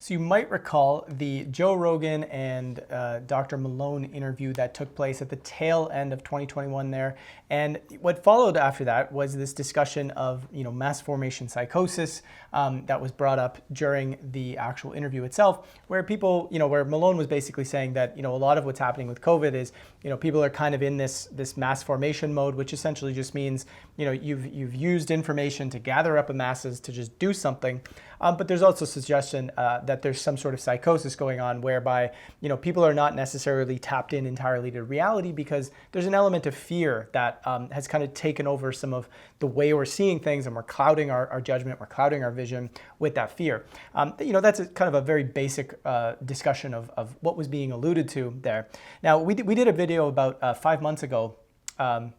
So you might recall the Joe Rogan and Dr. Malone interview that took place at the tail end of 2021 there. And what followed after that was this discussion of, mass formation psychosis that was brought up during the actual interview itself, where people, where Malone was basically saying that, a lot of what's happening with COVID is, people are kind of in this mass formation mode, which essentially just means, you've used information to gather up a masses to just do something. But there's also suggestion that there's some sort of psychosis going on whereby, people are not necessarily tapped in entirely to reality because there's an element of fear that has kind of taken over some of the way we're seeing things, and we're clouding our judgment, we're clouding our vision with that fear. That's kind of a very basic discussion of what was being alluded to there. Now, we did a video about 5 months ago on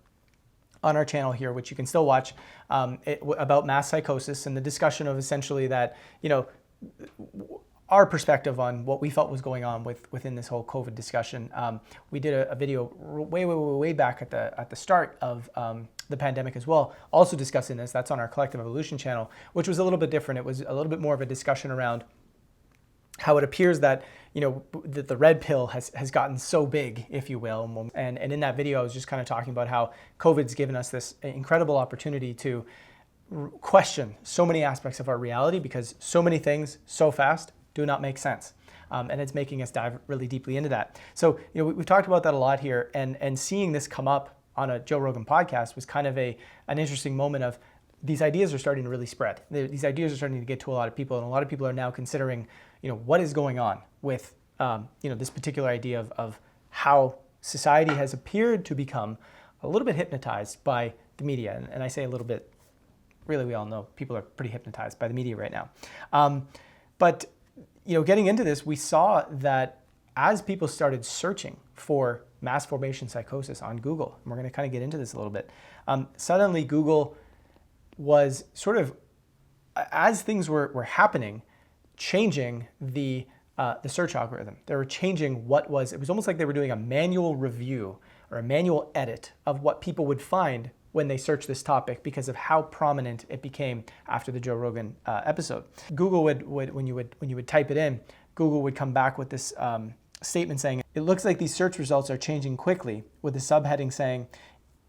our channel here, which you can still watch, about mass psychosis and the discussion of essentially that, our perspective on what we felt was going on within this whole COVID discussion. We did a video way back at the start of the pandemic as well, also discussing this. That's on our Collective Evolution channel, which was a little bit different. It was a little bit more of a discussion around how it appears that that the red pill has gotten so big, if you will. And in that video, I was just kind of talking about how COVID's given us this incredible opportunity to question so many aspects of our reality, because so many things so fast do not make sense. And it's making us dive really deeply into that. So we've talked about that a lot here, and seeing this come up on a Joe Rogan podcast was kind of an interesting moment of these ideas are starting to really spread. These ideas are starting to get to a lot of people, and a lot of people are now considering, what is going on with, this particular idea of how society has appeared to become a little bit hypnotized by the media. And I say a little bit, really, we all know people are pretty hypnotized by the media right now. But getting into this, we saw that as people started searching for mass formation psychosis on Google, and we're going to kind of get into this a little bit, suddenly Google was sort of, as things were happening, changing the search algorithm. They were changing it was almost like they were doing a manual review or a manual edit of what people would find when they search this topic, because of how prominent it became after the Joe Rogan episode. Google would when you would type it in, Google would come back with this statement saying, "It looks like these search results are changing quickly," with the subheading saying,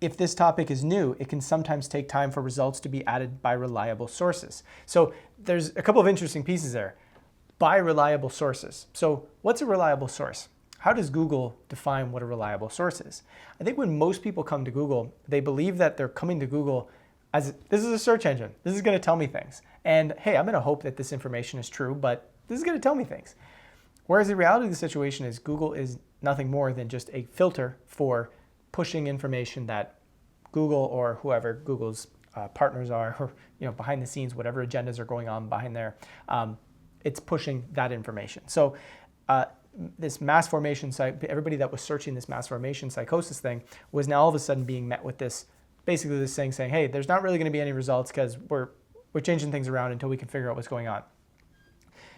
"If this topic is new, it can sometimes take time for results to be added by reliable sources." So there's a couple of interesting pieces there. By reliable sources. So what's a reliable source? How does Google define what a reliable source is? I think when most people come to Google, they believe that they're coming to Google as, this is a search engine. This is going to tell me things. And hey, I'm going to hope that this information is true, but this is going to tell me things. Whereas the reality of the situation is Google is nothing more than just a filter for pushing information that Google or whoever Google's partners are, or behind the scenes, whatever agendas are going on behind there, it's pushing that information. So this mass formation everybody that was searching this mass formation psychosis thing was now all of a sudden being met with this, basically this thing saying, hey, there's not really going to be any results because we're changing things around until we can figure out what's going on.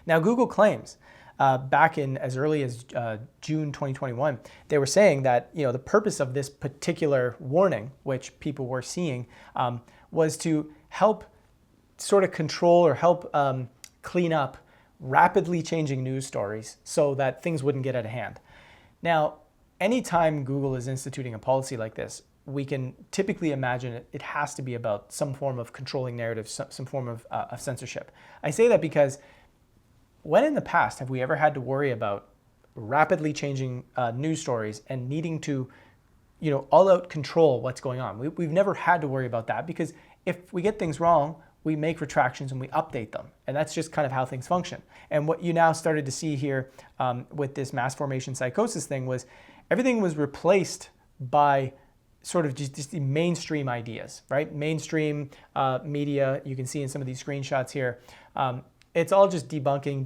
Now, Google claims back in as early as June 2021, they were saying that the purpose of this particular warning, which people were seeing, was to help sort of control or help clean up rapidly changing news stories so that things wouldn't get out of hand. Now, anytime Google is instituting a policy like this, we can typically imagine it has to be about some form of controlling narrative, some form of censorship. I say that because when in the past have we ever had to worry about rapidly changing news stories and needing to, all out control what's going on? We've never had to worry about that, because if we get things wrong, we make retractions and we update them. And that's just kind of how things function. And what you now started to see here with this mass formation psychosis thing was everything was replaced by sort of just the mainstream ideas, right? Mainstream media, you can see in some of these screenshots here, it's all just debunking,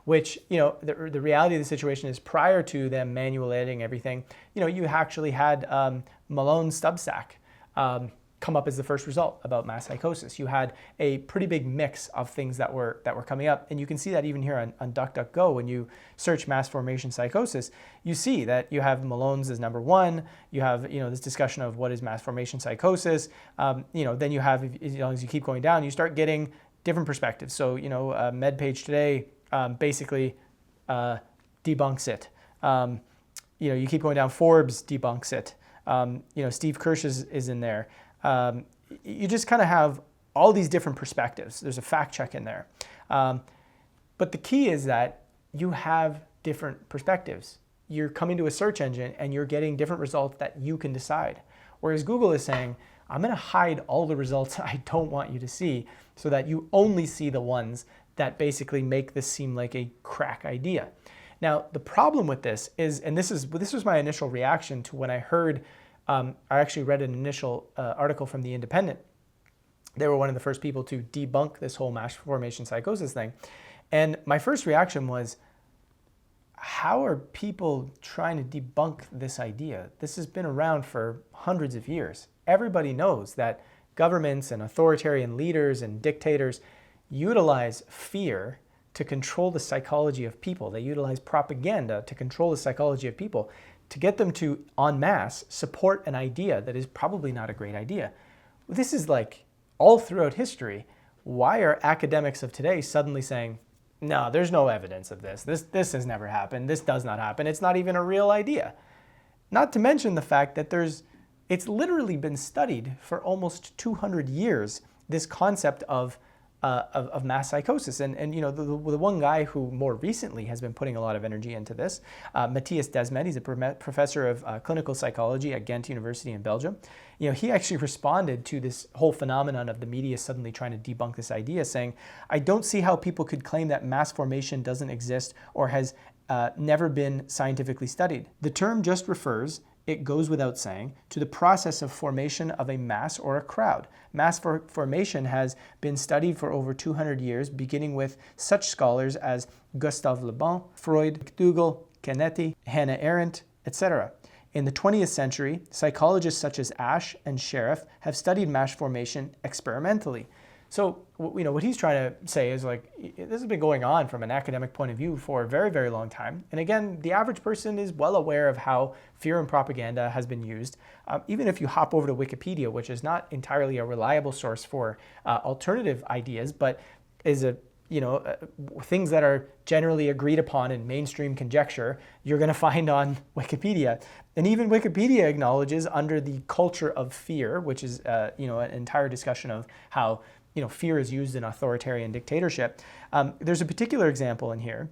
which, the reality of the situation is prior to them manual editing everything, you actually had Malone's Substack come up as the first result about mass psychosis. You had a pretty big mix of things that were coming up, and you can see that even here on DuckDuckGo. When you search mass formation psychosis, you see that you have Malone's as number one. You have this discussion of what is mass formation psychosis. Then you have, as you keep going down, you start getting different perspectives. So, MedPage Today basically debunks it. You keep going down, Forbes debunks it. Steve Kirsch is in there. You just kind of have all these different perspectives. There's a fact check in there. But the key is that you have different perspectives. You're coming to a search engine and you're getting different results that you can decide. Whereas Google is saying, I'm going to hide all the results I don't want you to see so that you only see the ones that basically make this seem like a crack idea. Now, the problem with this is, and this was my initial reaction to when I heard, I actually read an initial article from The Independent. They were one of the first people to debunk this whole mass formation psychosis thing. And my first reaction was, how are people trying to debunk this idea? This has been around for hundreds of years. Everybody knows that governments and authoritarian leaders and dictators utilize fear to control the psychology of people. They utilize propaganda to control the psychology of people, to get them to, en masse, support an idea that is probably not a great idea. This is like all throughout history. Why are academics of today suddenly saying, no, there's no evidence of this. This has never happened. This does not happen. It's not even a real idea. Not to mention the fact that it's literally been studied for almost 200 years, this concept of mass psychosis. And the one guy who more recently has been putting a lot of energy into this, Matthias Desmet, he's a professor of clinical psychology at Ghent University in Belgium. He actually responded to this whole phenomenon of the media suddenly trying to debunk this idea, saying, I don't see how people could claim that mass formation doesn't exist or has never been scientifically studied. The term just refers, it goes without saying, to the process of formation of a mass or a crowd. Mass formation has been studied for over 200 years, beginning with such scholars as Gustave Le Bon, Freud, McDougall, Canetti, Hannah Arendt, etc. In the 20th century, psychologists such as Ash and Sheriff have studied mass formation experimentally. So, what he's trying to say is this has been going on from an academic point of view for a very, very long time. And again, the average person is well aware of how fear and propaganda has been used. Even if you hop over to Wikipedia, which is not entirely a reliable source for alternative ideas, but is things that are generally agreed upon in mainstream conjecture, you're going to find on Wikipedia. And even Wikipedia acknowledges, under the culture of fear, which is an entire discussion of how fear is used in authoritarian dictatorship. There's a particular example in here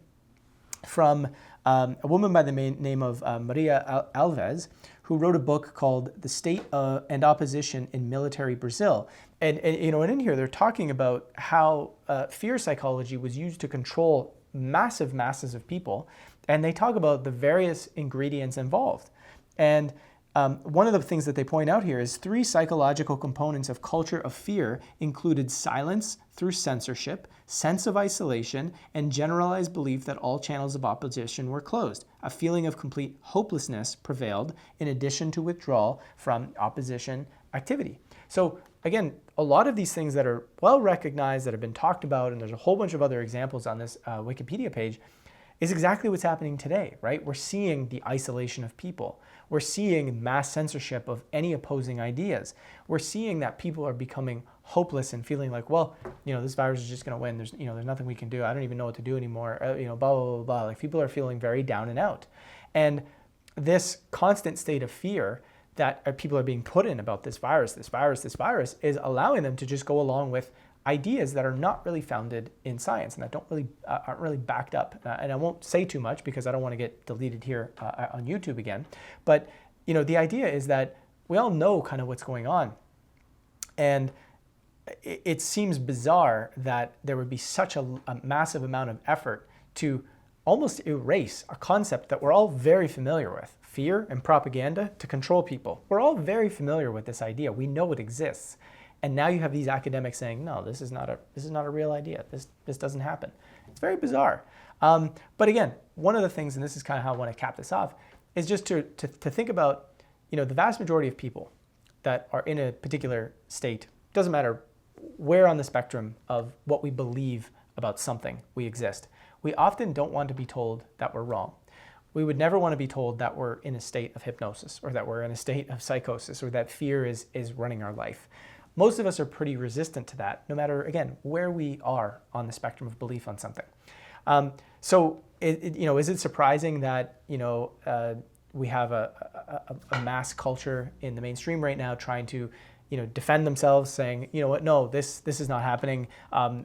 from a woman by the name of Maria Alves, who wrote a book called The State and Opposition in Military Brazil. And in here they're talking about how fear psychology was used to control massive masses of people. And they talk about the various ingredients involved. And one of the things that they point out here is 3 psychological components of culture of fear included silence through censorship, sense of isolation, and generalized belief that all channels of opposition were closed. A feeling of complete hopelessness prevailed, in addition to withdrawal from opposition activity. So again, a lot of these things that are well recognized, that have been talked about, and there's a whole bunch of other examples on this Wikipedia page, is exactly what's happening today, right? We're seeing the isolation of people. We're seeing mass censorship of any opposing ideas. We're seeing that people are becoming hopeless and feeling like, well, this virus is just going to win. There's nothing we can do. I don't even know what to do anymore. Blah, blah, blah, blah. Like, people are feeling very down and out. And this constant state of fear that people are being put in about this virus is allowing them to just go along with ideas that are not really founded in science and that aren't really backed up. And I won't say too much because I don't want to get deleted here on YouTube again. But the idea is that we all know kind of what's going on, and it seems bizarre that there would be such a massive amount of effort to almost erase a concept that we're all very familiar with: fear and propaganda to control people. We're all very familiar with this idea. We know it exists. And now you have these academics saying, no, this is not a real idea. This doesn't happen. It's very bizarre. But again, one of the things, and this is kind of how I want to cap this off, is just to think about, the vast majority of people that are in a particular state, doesn't matter where on the spectrum of what we believe about something we exist. We often don't want to be told that we're wrong. We would never want to be told that we're in a state of hypnosis, or that we're in a state of psychosis, or that fear is running our life. most of us are pretty resistant to that, no matter, again, where we are on the spectrum of belief on something. So, is it surprising that, we have a mass culture in the mainstream right now trying to, defend themselves, saying, you know what, no, this is not happening.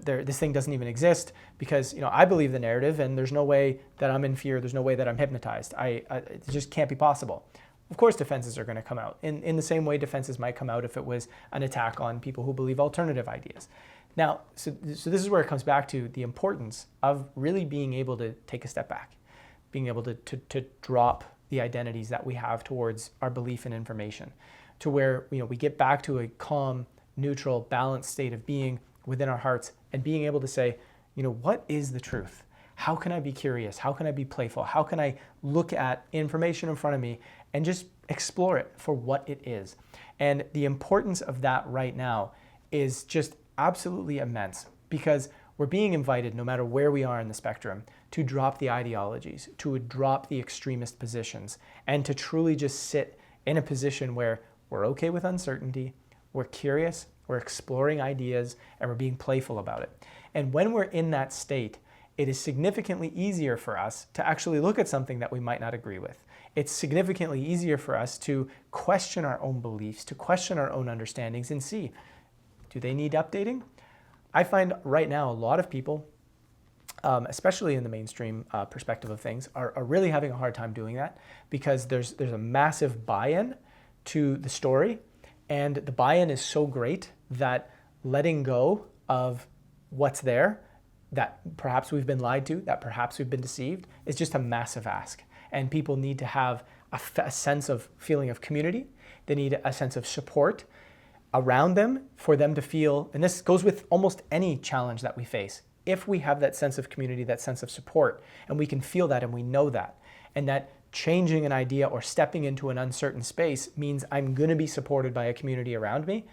This thing doesn't even exist because, I believe the narrative and there's no way that I'm in fear. There's no way that I'm hypnotized. It just can't be possible. Of course, defenses are going to come out in the same way defenses might come out if it was an attack on people who believe alternative ideas. Now, so this is where it comes back to the importance of really being able to take a step back, being able to drop the identities that we have towards our belief in information, to where we get back to a calm, neutral, balanced state of being within our hearts and being able to say, what is the truth? How can I be curious? How can I be playful? How can I look at information in front of me and just explore it for what it is? And the importance of that right now is just absolutely immense, because we're being invited, no matter where we are in the spectrum, to drop the ideologies, to drop the extremist positions, and to truly just sit in a position where we're okay with uncertainty, we're curious, we're exploring ideas, and we're being playful about it. And when we're in that state, it is significantly easier for us to actually look at something that we might not agree with. It's significantly easier for us to question our own beliefs, to question our own understandings and see, do they need updating? I find right now a lot of people, especially in the mainstream perspective of things, are really having a hard time doing that, because there's a massive buy-in to the story, and the buy-in is so great that letting go of what's there, that perhaps we've been lied to, that perhaps we've been deceived, is just a massive ask. And people need to have a sense of feeling of community. They need a sense of support around them for them to feel, and this goes with almost any challenge that we face. If we have that sense of community, that sense of support, and we can feel that and we know that, and that changing an idea or stepping into an uncertain space means I'm going to be supported by a community around me,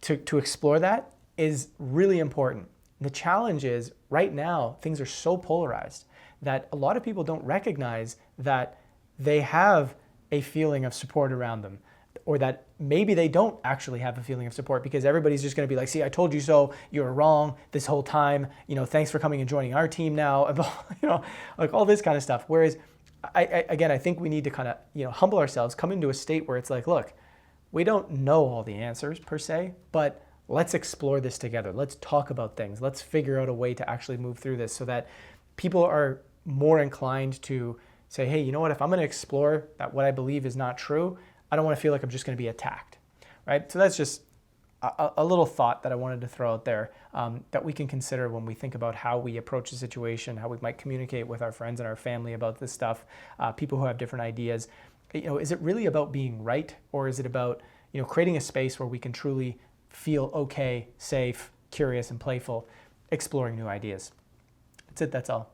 to explore that is really important. The challenge is, right now, things are so polarized that a lot of people don't recognize that they have a feeling of support around them, or that maybe they don't actually have a feeling of support, because everybody's just going to be like, see, I told you so, you were wrong this whole time, thanks for coming and joining our team now, like all this kind of stuff. Whereas, I think we need to kind of, humble ourselves, come into a state where it's like, look, we don't know all the answers per se, but let's explore this together. Let's talk about things. Let's figure out a way to actually move through this so that people are more inclined to say, hey, you know what, if I'm going to explore that what I believe is not true, I don't want to feel like I'm just going to be attacked, right? So that's just a little thought that I wanted to throw out there, that we can consider when we think about how we approach the situation, how we might communicate with our friends and our family about this stuff, people who have different ideas. Is it really about being right, or is it about, creating a space where we can truly feel okay, safe, curious, and playful, exploring new ideas? That's it, that's all.